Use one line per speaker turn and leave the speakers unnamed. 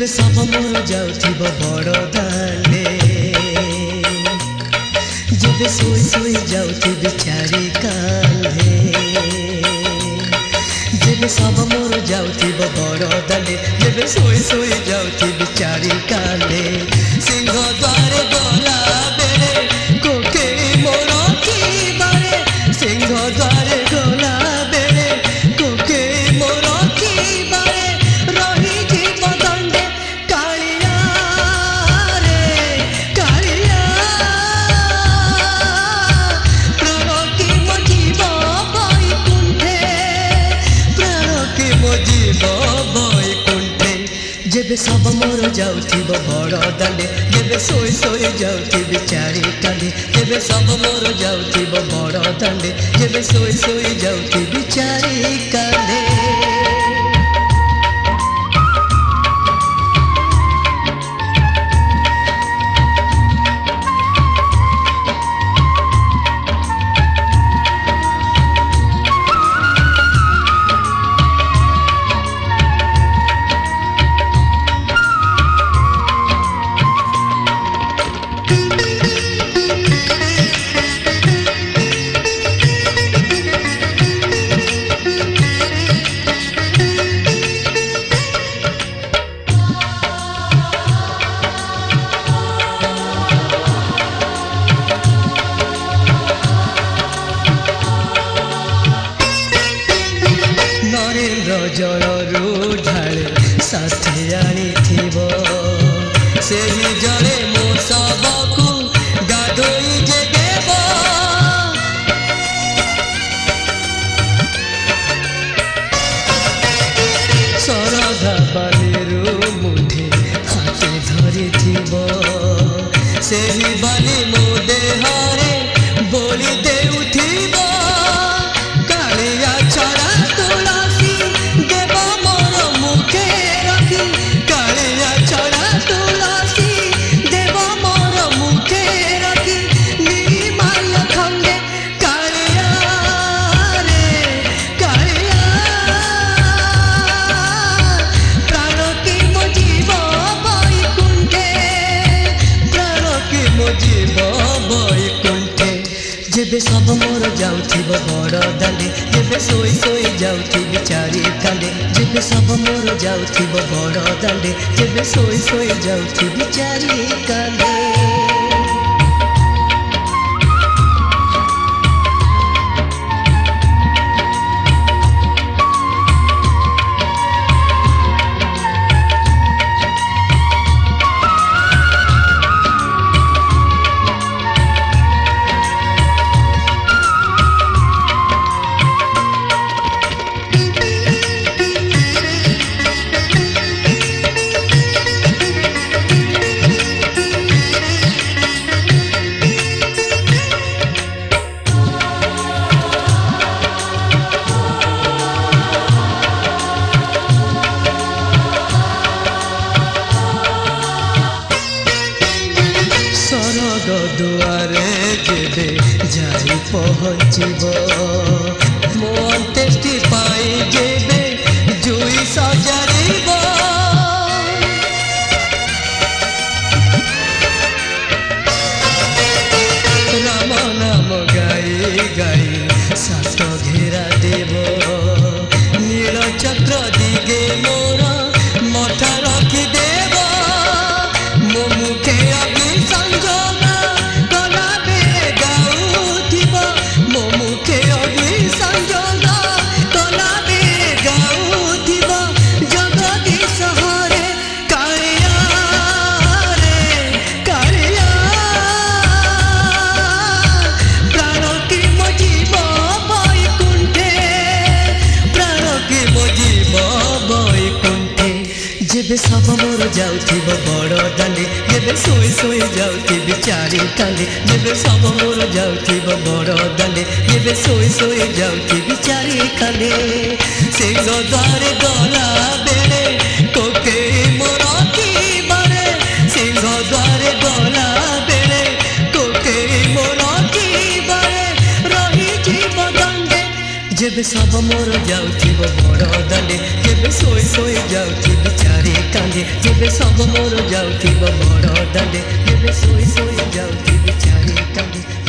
जेबे सब मोर जाउथिबो बड़ दांडे जेबे सोई सोई जाउथिबि चारि कांधे जेबे सब मोर जाउथिबो बड़ दांडे जेबे सोई सोई जाउथिबि चारि कांधे सिंह द्वारे गला बेले कोके मोर की बारे सिंह द्वारे गला बेले कोके मोर की बारे रही जीव दंडे कालिया रे कालिया प्राण की मो जीव बैकुंठे प्राण की मो जीव बैकुंठे जेबे सब मोर जाउथिबो बड़ दांडे जेबे सोई सोई जाउथिबि चारि कांधे जेबे सब मोर जाउथिबो बड़ दांडे जेबे सोई सोई जाउथिबि चारि कांधे जलरू ढाले साथी आनीथिबो सेही जले मो सबकु गाधोई जे देबो सरधा बालीरू मुठे हाथे धरिथिबो सेही बाली मो देहरे बोली देउथिबो कालिया छड़ा तुलसी देव मोर मुखे रखी कालिया छड़ा तुलसी देव मोर मुखे रखी निमाय खंडे कालिया रे कालिया प्राण की मो जीव बैकुंठे प्राण की मो जीव बैकुंठे जेबे सब मोर जाउथिबो बड़ दांडे जेबे सोई सोई जाउथिबि चारि कांधे जेबे सब मोर जाउथिबो बड़ दांडे जेबे सोई सोई जाउथिबि चारि कांधे दुआरे जेबे जाई पहुँचबो मो अंत्येष्टि पाई जेबे जुई सजारिबो राम नाम गाई गाई सात घेरा देबो नील चक्र दिगे मोर मथा रखी देबो मो मुखे अग्नि संजोग जेबे सब मोर जाउथिबो बड़ दांडे जेबे सोई सोई जाउथिबि चारि कांधे जेबे सब मोर जाउथिबो बड़ दांडे जेबे सोई सोई जाउथिबि चारि कांधे सिंह द्वारे गला बेले कोके मोर की बारे सिंह द्वारे गला बेले कोके मोर की बारे रही जीव दंडे जेबे सब मोर जाउथिबो बड़ दांडे जेबे सोई सोई जाउथिबि चारि कांधे टांगे जेबे सब मोर जाउथिब बड़ दांडे जेबे सोई सोई जाउथिबि चारि टांगे।